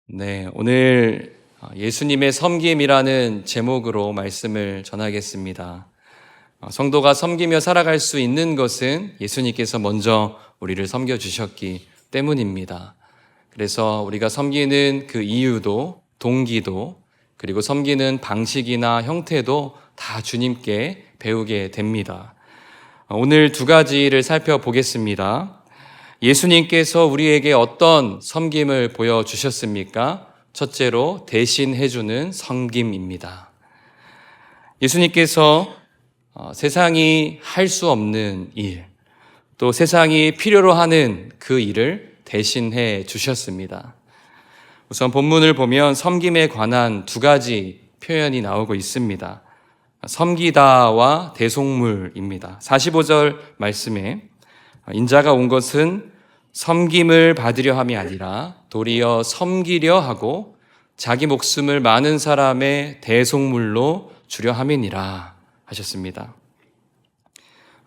네, 오늘 예수님의 섬김이라는 제목으로 말씀을 전하겠습니다. 성도가 섬기며 살아갈 수 있는 것은 예수님께서 먼저 우리를 섬겨주셨기 때문입니다. 그래서 우리가 섬기는 그 이유도, 동기도, 그리고 섬기는 방식이나 형태도 다 주님께 배우게 됩니다. 오늘 두 가지를 살펴보겠습니다. 예수님께서 우리에게 어떤 섬김을 보여주셨습니까? 첫째로 대신해주는 섬김입니다. 예수님께서 세상이 할 수 없는 일, 또 세상이 필요로 하는 그 일을 대신해 주셨습니다. 우선 본문을 보면 섬김에 관한 두 가지 표현이 나오고 있습니다. 섬기다와 대속물입니다. 45절 말씀에 인자가 온 것은 섬김을 받으려 함이 아니라 도리어 섬기려 하고 자기 목숨을 많은 사람의 대속물로 주려 함이니라 하셨습니다.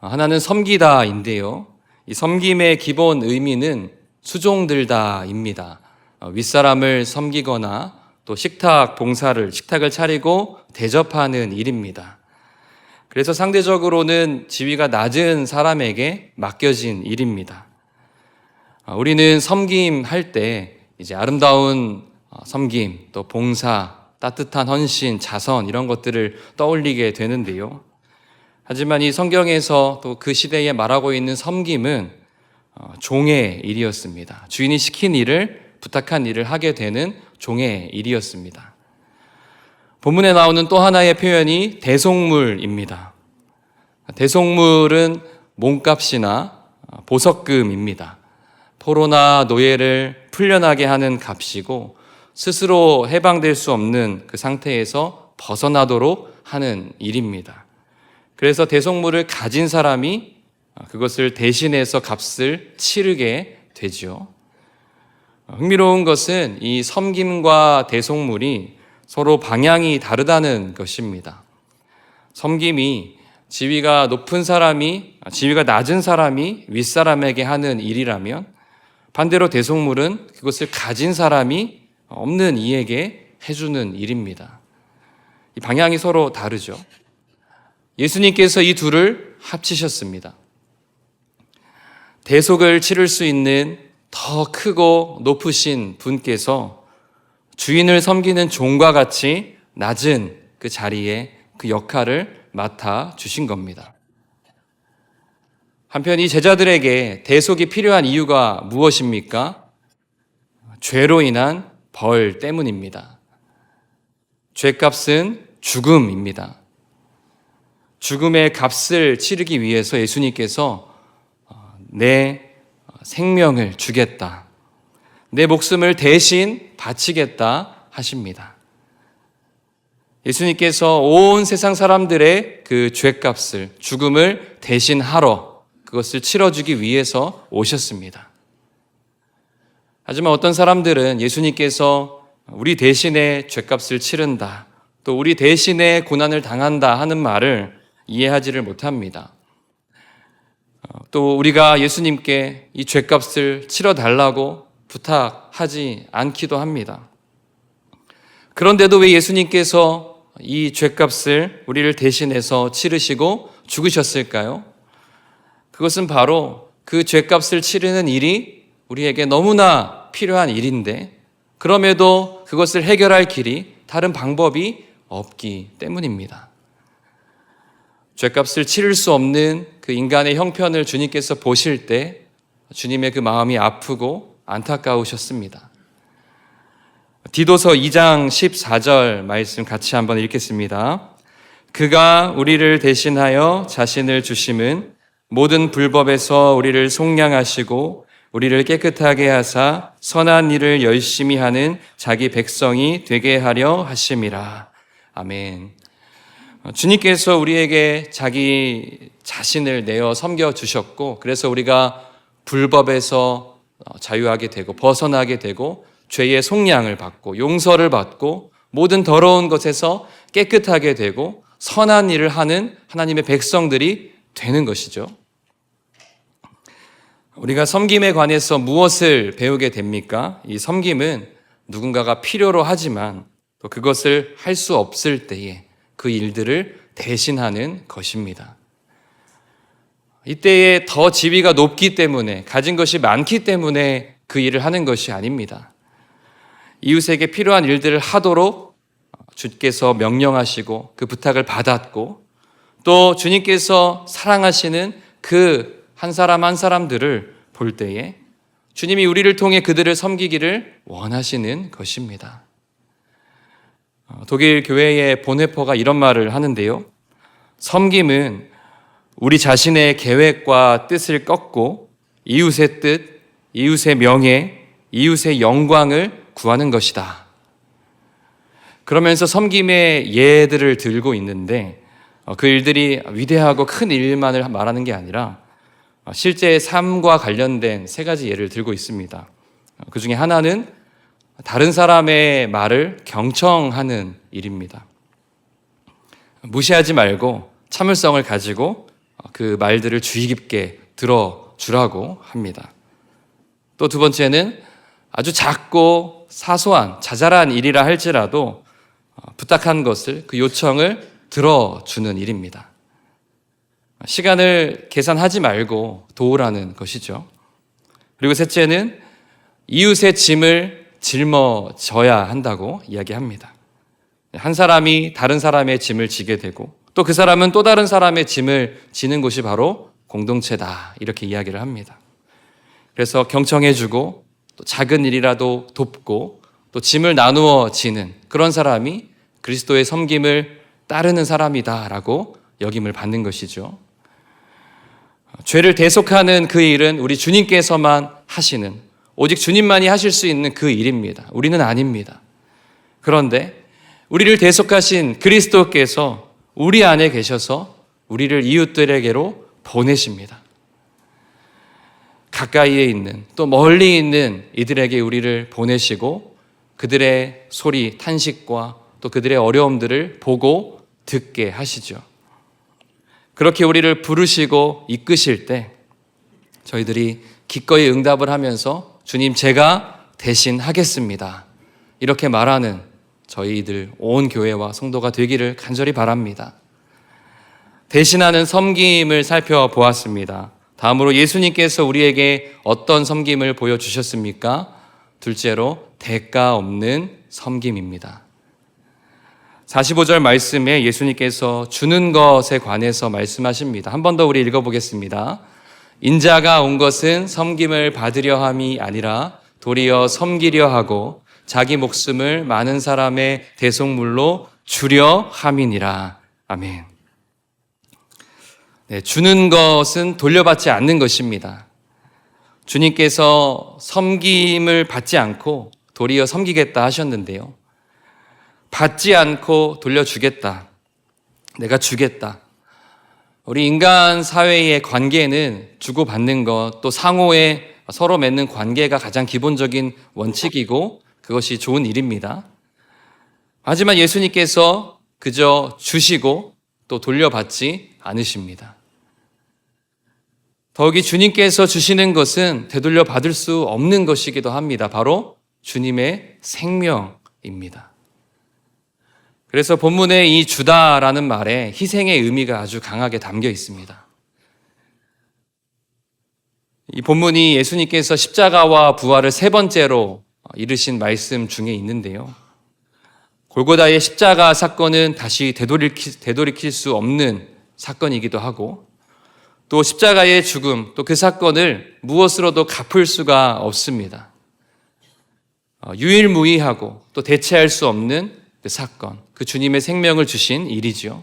하나는 섬기다인데요. 이 섬김의 기본 의미는 수종들다입니다. 윗사람을 섬기거나 또 식탁을 차리고 대접하는 일입니다. 그래서 상대적으로는 지위가 낮은 사람에게 맡겨진 일입니다. 우리는 섬김할 때 이제 아름다운 섬김, 또 봉사, 따뜻한 헌신, 자선 이런 것들을 떠올리게 되는데요. 하지만 이 성경에서 또 그 시대에 말하고 있는 섬김은 종의 일이었습니다. 주인이 시킨 일을, 부탁한 일을 하게 되는 종의 일이었습니다. 본문에 나오는 또 하나의 표현이 대속물입니다. 대속물은 몸값이나 보석금입니다. 포로나 노예를 풀려나게 하는 값이고 스스로 해방될 수 없는 그 상태에서 벗어나도록 하는 일입니다. 그래서 대속물을 가진 사람이 그것을 대신해서 값을 치르게 되죠. 흥미로운 것은 이 섬김과 대속물이 서로 방향이 다르다는 것입니다. 섬김이 지위가 낮은 사람이 윗사람에게 하는 일이라면 반대로 대속물은 그것을 가진 사람이 없는 이에게 해주는 일입니다. 이 방향이 서로 다르죠. 예수님께서 이 둘을 합치셨습니다. 대속을 치를 수 있는 더 크고 높으신 분께서 주인을 섬기는 종과 같이 낮은 그 자리에 그 역할을 맡아 주신 겁니다. 한편 이 제자들에게 대속이 필요한 이유가 무엇입니까? 죄로 인한 벌 때문입니다. 죄값은 죽음입니다. 죽음의 값을 치르기 위해서 예수님께서 내 생명을 주겠다, 내 목숨을 대신 바치겠다 하십니다. 예수님께서 온 세상 사람들의 그 죄값을, 죽음을 대신하러 그것을 치러주기 위해서 오셨습니다. 하지만 어떤 사람들은 예수님께서 우리 대신에 죄값을 치른다, 또 우리 대신에 고난을 당한다 하는 말을 이해하지를 못합니다. 또 우리가 예수님께 이 죄값을 치러달라고 부탁하지 않기도 합니다. 그런데도 왜 예수님께서 이 죄값을 우리를 대신해서 치르시고 죽으셨을까요? 그것은 바로 그 죄값을 치르는 일이 우리에게 너무나 필요한 일인데 그럼에도 그것을 해결할 길이, 다른 방법이 없기 때문입니다. 죄값을 치를 수 없는 그 인간의 형편을 주님께서 보실 때 주님의 그 마음이 아프고 안타까우셨습니다. 디도서 2장 14절 말씀 같이 한번 읽겠습니다. 그가 우리를 대신하여 자신을 주심은 모든 불법에서 우리를 속량하시고 우리를 깨끗하게 하사 선한 일을 열심히 하는 자기 백성이 되게 하려 하심이라. 아멘. 주님께서 우리에게 자기 자신을 내어 섬겨주셨고, 그래서 우리가 불법에서 자유하게 되고 벗어나게 되고 죄의 속량을 받고 용서를 받고 모든 더러운 것에서 깨끗하게 되고 선한 일을 하는 하나님의 백성들이 되는 것이죠. 우리가 섬김에 관해서 무엇을 배우게 됩니까? 이 섬김은 누군가가 필요로 하지만 또 그것을 할 수 없을 때에 그 일들을 대신하는 것입니다. 이때에 더 지위가 높기 때문에, 가진 것이 많기 때문에 그 일을 하는 것이 아닙니다. 이웃에게 필요한 일들을 하도록 주께서 명령하시고 그 부탁을 받았고, 또 주님께서 사랑하시는 그 한 사람 한 사람들을 볼 때에 주님이 우리를 통해 그들을 섬기기를 원하시는 것입니다. 독일 교회의 본회퍼가 이런 말을 하는데요. 섬김은 우리 자신의 계획과 뜻을 꺾고 이웃의 뜻, 이웃의 명예, 이웃의 영광을 구하는 것이다. 그러면서 섬김의 예들을 들고 있는데 그 일들이 위대하고 큰 일만을 말하는 게 아니라 실제 삶과 관련된 세 가지 예를 들고 있습니다. 그 중에 하나는 다른 사람의 말을 경청하는 일입니다. 무시하지 말고 참을성을 가지고 그 말들을 주의 깊게 들어주라고 합니다. 또 두 번째는 아주 작고 사소한 자잘한 일이라 할지라도 부탁한 것을, 그 요청을 들어주는 일입니다. 시간을 계산하지 말고 도우라는 것이죠. 그리고 셋째는 이웃의 짐을 짊어져야 한다고 이야기합니다. 한 사람이 다른 사람의 짐을 지게 되고 또 그 사람은 또 다른 사람의 짐을 지는 곳이 바로 공동체다, 이렇게 이야기를 합니다. 그래서 경청해주고 또 작은 일이라도 돕고 또 짐을 나누어 지는 그런 사람이 그리스도의 섬김을 따르는 사람이다라고 여김을 받는 것이죠. 죄를 대속하는 그 일은 우리 주님께서만 하시는, 오직 주님만이 하실 수 있는 그 일입니다. 우리는 아닙니다. 그런데 우리를 대속하신 그리스도께서 우리 안에 계셔서 우리를 이웃들에게로 보내십니다. 가까이에 있는 또 멀리 있는 이들에게 우리를 보내시고 그들의 소리, 탄식과 또 그들의 어려움들을 보고 듣게 하시죠. 그렇게 우리를 부르시고 이끄실 때 저희들이 기꺼이 응답을 하면서 주님, 제가 대신 하겠습니다, 이렇게 말하는 저희들 온 교회와 성도가 되기를 간절히 바랍니다. 대신하는 섬김을 살펴보았습니다. 다음으로 예수님께서 우리에게 어떤 섬김을 보여주셨습니까? 둘째로 대가 없는 섬김입니다. 45절 말씀에 예수님께서 주는 것에 관해서 말씀하십니다. 한 번 더 우리 읽어보겠습니다. 인자가 온 것은 섬김을 받으려 함이 아니라 도리어 섬기려 하고 자기 목숨을 많은 사람의 대속물로 주려 함이니라. 아멘. 네, 주는 것은 돌려받지 않는 것입니다. 주님께서 섬김을 받지 않고 도리어 섬기겠다 하셨는데요. 받지 않고 돌려주겠다, 내가 주겠다. 우리 인간 사회의 관계는 주고받는 것, 또 상호에 서로 맺는 관계가 가장 기본적인 원칙이고 그것이 좋은 일입니다. 하지만 예수님께서 그저 주시고 또 돌려받지 않으십니다. 더욱이 주님께서 주시는 것은 되돌려 받을 수 없는 것이기도 합니다. 바로 주님의 생명입니다. 그래서 본문에 이 주다라는 말에 희생의 의미가 아주 강하게 담겨 있습니다. 이 본문이 예수님께서 십자가와 부활을 세 번째로 이르신 말씀 중에 있는데요. 골고다의 십자가 사건은 다시 되돌이킬 수 없는 사건이기도 하고 또 십자가의 죽음, 또 그 사건을 무엇으로도 갚을 수가 없습니다. 유일무이하고 또 대체할 수 없는 그 사건, 그 주님의 생명을 주신 일이죠.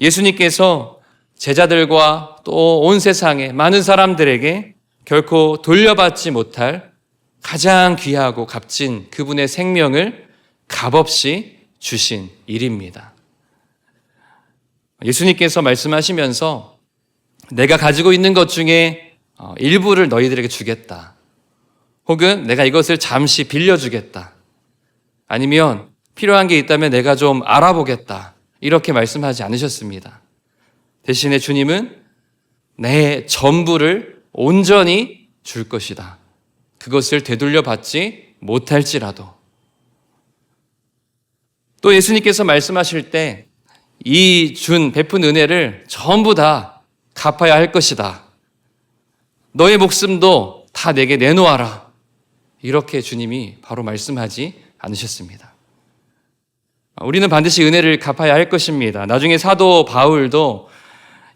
예수님께서 제자들과 또 온 세상의 많은 사람들에게 결코 돌려받지 못할 가장 귀하고 값진 그분의 생명을 값없이 주신 일입니다. 예수님께서 말씀하시면서 내가 가지고 있는 것 중에 일부를 너희들에게 주겠다. 혹은 내가 이것을 잠시 빌려주겠다. 아니면 필요한 게 있다면 내가 좀 알아보겠다. 이렇게 말씀하지 않으셨습니다. 대신에 주님은 내 전부를 온전히 줄 것이다. 그것을 되돌려 받지 못할지라도. 또 예수님께서 말씀하실 때 이 베푼 은혜를 전부 다 갚아야 할 것이다. 너의 목숨도 다 내게 내놓아라. 이렇게 주님이 바로 말씀하지 않으셨습니다. 우리는 반드시 은혜를 갚아야 할 것입니다. 나중에 사도 바울도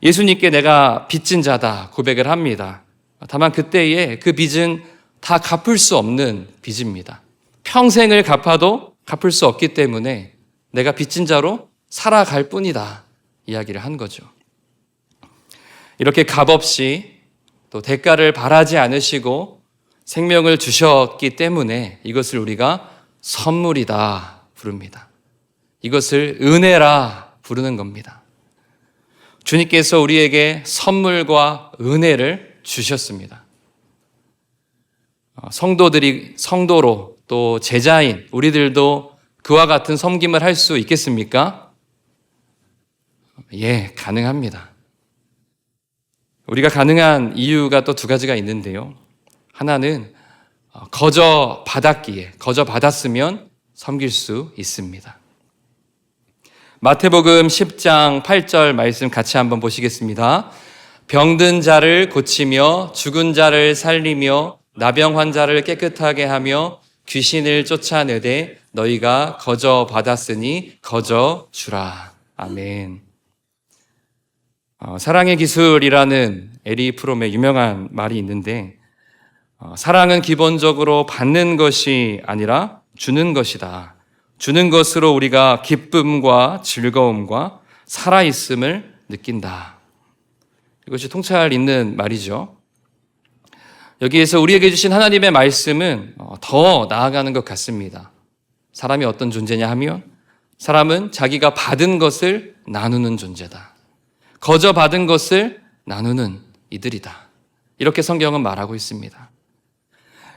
예수님께 내가 빚진 자다 고백을 합니다. 다만 그때의 그 빚은 다 갚을 수 없는 빚입니다. 평생을 갚아도 갚을 수 없기 때문에 내가 빚진 자로 살아갈 뿐이다 이야기를 한 거죠. 이렇게 값없이 또 대가를 바라지 않으시고 생명을 주셨기 때문에 이것을 우리가 선물이다 부릅니다. 이것을 은혜라 부르는 겁니다. 주님께서 우리에게 선물과 은혜를 주셨습니다. 성도로 또 제자인 우리들도 그와 같은 섬김을 할 수 있겠습니까? 예, 가능합니다. 우리가 가능한 이유가 또 두 가지가 있는데요. 하나는 거저 받았으면 섬길 수 있습니다. 마태복음 10장 8절 말씀 같이 한번 보시겠습니다. 병든 자를 고치며 죽은 자를 살리며 나병 환자를 깨끗하게 하며 귀신을 쫓아내되 너희가 거저 받았으니 거저 주라. 아멘. 사랑의 기술이라는 에리 프롬의 유명한 말이 있는데 사랑은 기본적으로 받는 것이 아니라 주는 것이다. 주는 것으로 우리가 기쁨과 즐거움과 살아있음을 느낀다. 이것이 통찰 있는 말이죠. 여기에서 우리에게 주신 하나님의 말씀은 더 나아가는 것 같습니다. 사람이 어떤 존재냐 하면 사람은 자기가 받은 것을 나누는 존재다. 거저 받은 것을 나누는 이들이다. 이렇게 성경은 말하고 있습니다.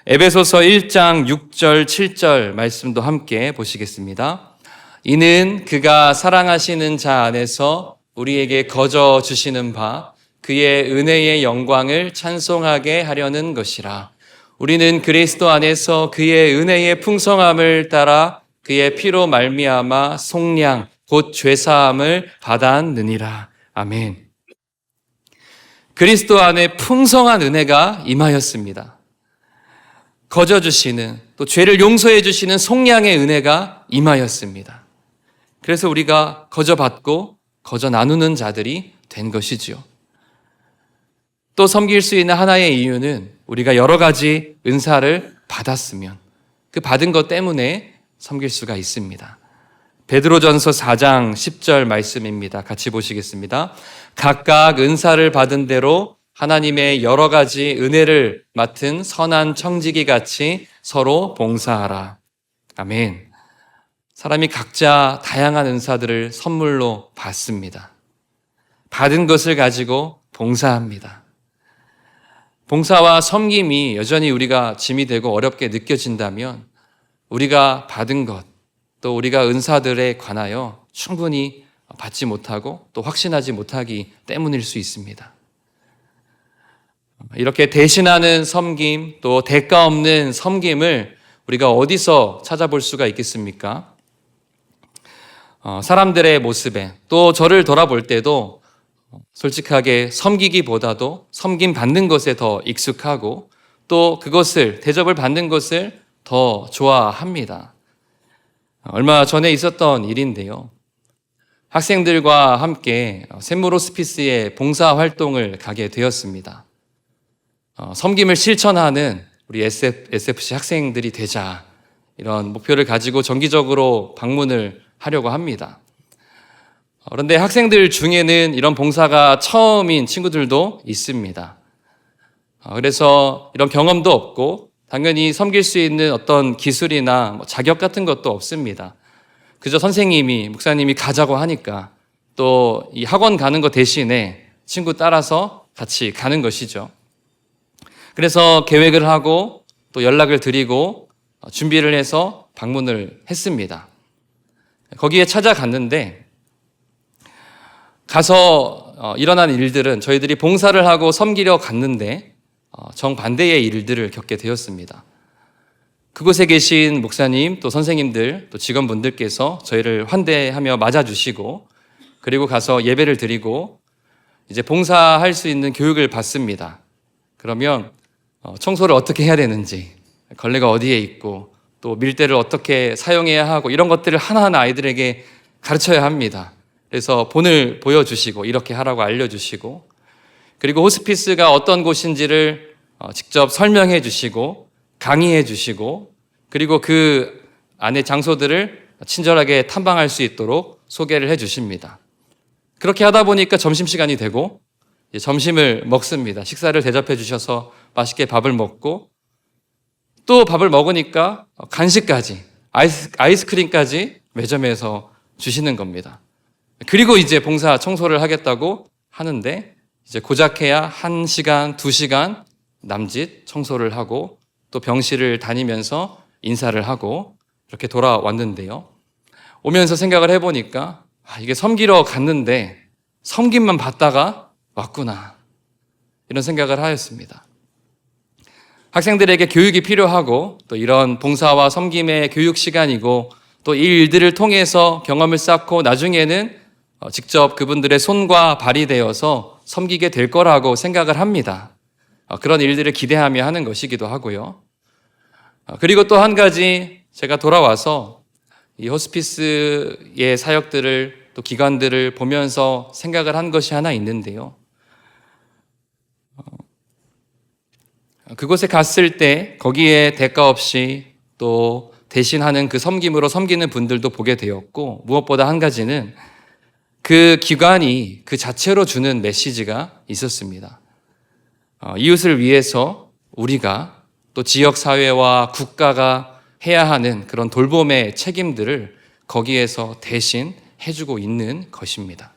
에베소서 1장 6절 7절 말씀도 함께 보시겠습니다. 이는 그가 사랑하시는 자 안에서 우리에게 거저 주시는 바 그의 은혜의 영광을 찬송하게 하려는 것이라. 우리는 그리스도 안에서 그의 은혜의 풍성함을 따라 그의 피로 말미암아 속량 곧 죄사함을 받았느니라. 아멘. 그리스도 안에 풍성한 은혜가 임하였습니다. 거저 주시는 또 죄를 용서해 주시는 속량의 은혜가 임하였습니다. 그래서 우리가 거저 받고 거저 나누는 자들이 된 것이지요. 또 섬길 수 있는 하나의 이유는 우리가 여러 가지 은사를 받았으면 그 받은 것 때문에 섬길 수가 있습니다. 베드로전서 4장 10절 말씀입니다. 같이 보시겠습니다. 각각 은사를 받은 대로 하나님의 여러 가지 은혜를 맡은 선한 청지기 같이 서로 봉사하라. 아멘. 사람이 각자 다양한 은사들을 선물로 받습니다. 받은 것을 가지고 봉사합니다. 봉사와 섬김이 여전히 우리가 짐이 되고 어렵게 느껴진다면 우리가 받은 것, 또 우리가 은사들에 관하여 충분히 받지 못하고 또 확신하지 못하기 때문일 수 있습니다. 이렇게 대신하는 섬김, 또 대가 없는 섬김을 우리가 어디서 찾아볼 수가 있겠습니까? 사람들의 모습에 또 저를 돌아볼 때도 솔직하게 섬기기보다도 섬김 받는 것에 더 익숙하고 또 그것을 대접을 받는 것을 더 좋아합니다. 얼마 전에 있었던 일인데요. 학생들과 함께 샘물 호스피스의 봉사활동을 가게 되었습니다. 섬김을 실천하는 우리 SFC 학생들이 되자 이런 목표를 가지고 정기적으로 방문을 하려고 합니다. 그런데 학생들 중에는 이런 봉사가 처음인 친구들도 있습니다. 그래서 이런 경험도 없고 당연히 섬길 수 있는 어떤 기술이나 자격 같은 것도 없습니다. 그저 선생님이, 목사님이 가자고 하니까 또 이 학원 가는 것 대신에 친구 따라서 같이 가는 것이죠. 그래서 계획을 하고 또 연락을 드리고 준비를 해서 방문을 했습니다. 거기에 찾아갔는데 가서 일어난 일들은 저희들이 봉사를 하고 섬기려 갔는데 정반대의 일들을 겪게 되었습니다. 그곳에 계신 목사님, 또 선생님들, 또 직원분들께서 저희를 환대하며 맞아주시고, 그리고 가서 예배를 드리고 이제 봉사할 수 있는 교육을 받습니다. 그러면 청소를 어떻게 해야 되는지, 걸레가 어디에 있고, 또 밀대를 어떻게 사용해야 하고, 이런 것들을 하나하나 아이들에게 가르쳐야 합니다. 그래서 본을 보여주시고 이렇게 하라고 알려주시고, 그리고 호스피스가 어떤 곳인지를 직접 설명해 주시고 강의해 주시고, 그리고 그 안의 장소들을 친절하게 탐방할 수 있도록 소개를 해 주십니다. 그렇게 하다 보니까 점심시간이 되고 점심을 먹습니다. 식사를 대접해 주셔서 맛있게 밥을 먹고, 또 밥을 먹으니까 간식까지, 아이스크림까지 매점에서 주시는 겁니다. 그리고 이제 봉사 청소를 하겠다고 하는데, 이제 고작해야 1시간, 2시간 남짓 청소를 하고 또 병실을 다니면서 인사를 하고 이렇게 돌아왔는데요. 오면서 생각을 해보니까 이게 섬기러 갔는데 섬김만 받다가 왔구나, 이런 생각을 하였습니다. 학생들에게 교육이 필요하고, 또 이런 봉사와 섬김의 교육 시간이고, 또 이 일들을 통해서 경험을 쌓고 나중에는 직접 그분들의 손과 발이 되어서 섬기게 될 거라고 생각을 합니다. 그런 일들을 기대하며 하는 것이기도 하고요. 그리고 또 한 가지, 제가 돌아와서 이 호스피스의 사역들을, 또 기관들을 보면서 생각을 한 것이 하나 있는데요. 그곳에 갔을 때 거기에 대가 없이 또 대신하는 그 섬김으로 섬기는 분들도 보게 되었고, 무엇보다 한 가지는 그 기관이 그 자체로 주는 메시지가 있었습니다. 이웃을 위해서 우리가, 또 지역사회와 국가가 해야 하는 그런 돌봄의 책임들을 거기에서 대신 해주고 있는 것입니다.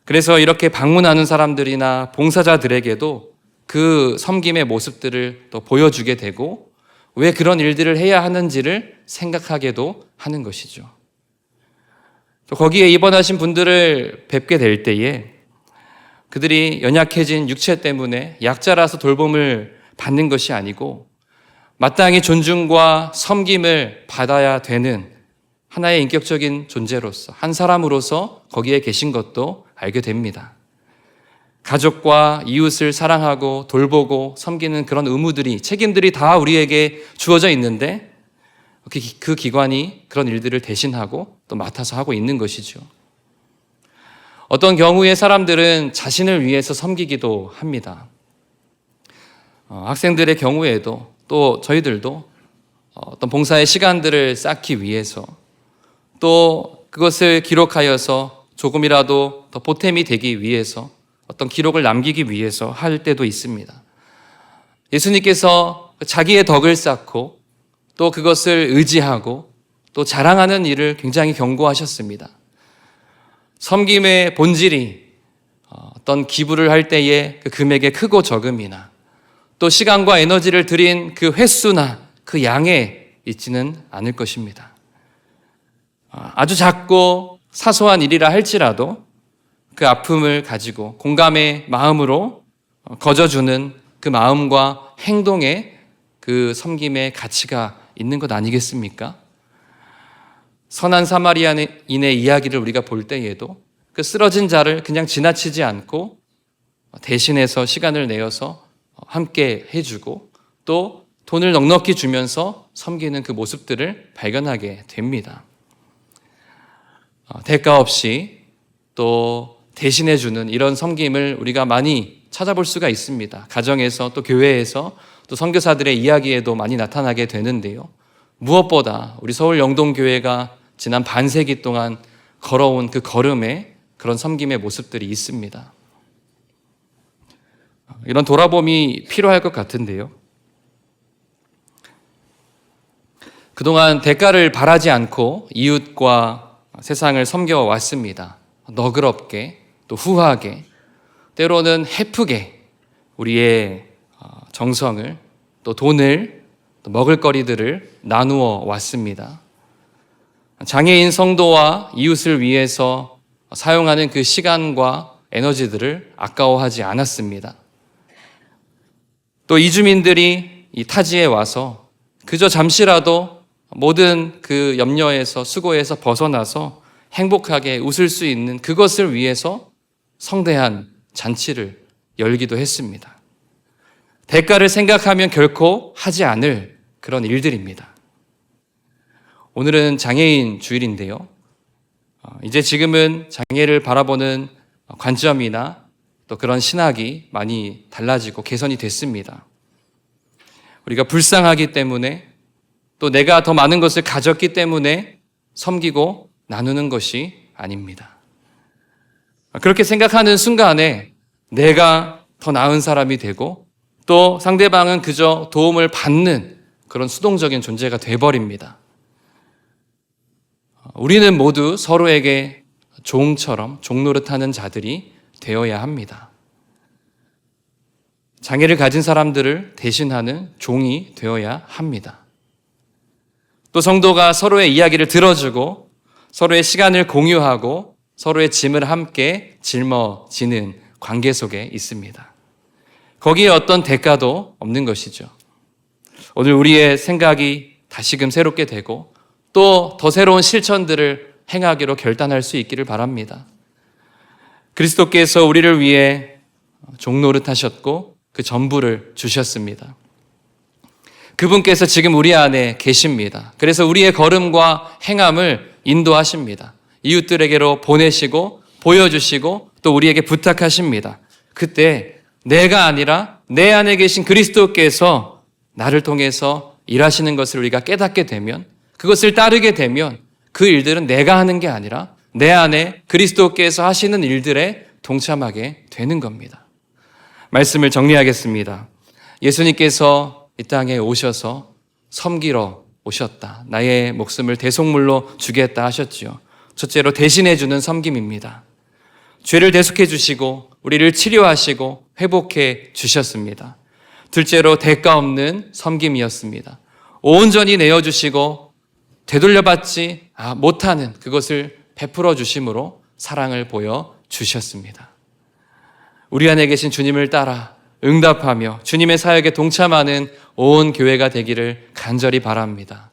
그래서 이렇게 방문하는 사람들이나 봉사자들에게도 그 섬김의 모습들을 또 보여주게 되고, 왜 그런 일들을 해야 하는지를 생각하게도 하는 것이죠. 또 거기에 입원하신 분들을 뵙게 될 때에 그들이 연약해진 육체 때문에 약자라서 돌봄을 받는 것이 아니고 마땅히 존중과 섬김을 받아야 되는 하나의 인격적인 존재로서, 한 사람으로서 거기에 계신 것도 알게 됩니다. 가족과 이웃을 사랑하고 돌보고 섬기는 그런 의무들이, 책임들이 다 우리에게 주어져 있는데 그 기관이 그런 일들을 대신하고 또 맡아서 하고 있는 것이죠. 어떤 경우에 사람들은 자신을 위해서 섬기기도 합니다. 학생들의 경우에도, 또 저희들도 어떤 봉사의 시간들을 쌓기 위해서, 또 그것을 기록하여서 조금이라도 더 보탬이 되기 위해서, 어떤 기록을 남기기 위해서 할 때도 있습니다. 예수님께서 자기의 덕을 쌓고 또 그것을 의지하고 또 자랑하는 일을 굉장히 경고하셨습니다. 섬김의 본질이 어떤 기부를 할 때의 그 금액의 크고 적음이나, 또 시간과 에너지를 들인 그 횟수나 그 양에 있지는 않을 것입니다. 아주 작고 사소한 일이라 할지라도 그 아픔을 가지고 공감의 마음으로 거저주는 그 마음과 행동에 그 섬김의 가치가 있는 것 아니겠습니까? 선한 사마리아인의 이야기를 우리가 볼 때에도 그 쓰러진 자를 그냥 지나치지 않고 대신해서 시간을 내어서 함께 해주고, 또 돈을 넉넉히 주면서 섬기는 그 모습들을 발견하게 됩니다. 대가 없이 또 대신해주는 이런 섬김을 우리가 많이 찾아볼 수가 있습니다. 가정에서, 또 교회에서, 또 선교사들의 이야기에도 많이 나타나게 되는데요. 무엇보다 우리 서울 영동교회가 지난 반세기 동안 걸어온 그 걸음에 그런 섬김의 모습들이 있습니다. 이런 돌아봄이 필요할 것 같은데요. 그동안 대가를 바라지 않고 이웃과 세상을 섬겨왔습니다. 너그럽게, 또 후하게, 때로는 헤프게 우리의 정성을, 또 돈을, 또 먹을거리들을 나누어 왔습니다. 장애인 성도와 이웃을 위해서 사용하는 그 시간과 에너지들을 아까워하지 않았습니다. 또 이주민들이 이 타지에 와서 그저 잠시라도 모든 그 염려에서 수고에서 벗어나서 행복하게 웃을 수 있는 그것을 위해서 성대한 잔치를 열기도 했습니다. 대가를 생각하면 결코 하지 않을 그런 일들입니다. 오늘은 장애인 주일인데요. 이제 지금은 장애를 바라보는 관점이나 또 그런 신학이 많이 달라지고 개선이 됐습니다. 우리가 불쌍하기 때문에 또 내가 더 많은 것을 가졌기 때문에 섬기고 나누는 것이 아닙니다. 그렇게 생각하는 순간에 내가 더 나은 사람이 되고 또 상대방은 그저 도움을 받는 그런 수동적인 존재가 돼버립니다. 우리는 모두 서로에게 종처럼 종노릇하는 자들이 되어야 합니다. 장애를 가진 사람들을 대신하는 종이 되어야 합니다. 또 성도가 서로의 이야기를 들어주고 서로의 시간을 공유하고 서로의 짐을 함께 짊어지는 관계 속에 있습니다. 거기에 어떤 대가도 없는 것이죠. 오늘 우리의 생각이 다시금 새롭게 되고 또 더 새로운 실천들을 행하기로 결단할 수 있기를 바랍니다. 그리스도께서 우리를 위해 종노릇하셨고 그 전부를 주셨습니다. 그분께서 지금 우리 안에 계십니다. 그래서 우리의 걸음과 행함을 인도하십니다. 이웃들에게로 보내시고 보여주시고 또 우리에게 부탁하십니다. 그때 내가 아니라 내 안에 계신 그리스도께서 나를 통해서 일하시는 것을 우리가 깨닫게 되면 그것을 따르게 되면 그 일들은 내가 하는 게 아니라 내 안에 그리스도께서 하시는 일들에 동참하게 되는 겁니다. 말씀을 정리하겠습니다. 예수님께서 이 땅에 오셔서 섬기러 오셨다. 나의 목숨을 대속물로 주겠다 하셨지요. 첫째로 대신해 주는 섬김입니다. 죄를 대속해 주시고 우리를 치료하시고 회복해 주셨습니다. 둘째로 대가 없는 섬김이었습니다. 온전히 내어주시고 되돌려받지 못하는 그것을 베풀어 주심으로 사랑을 보여 주셨습니다. 우리 안에 계신 주님을 따라 응답하며 주님의 사역에 동참하는 온 교회가 되기를 간절히 바랍니다.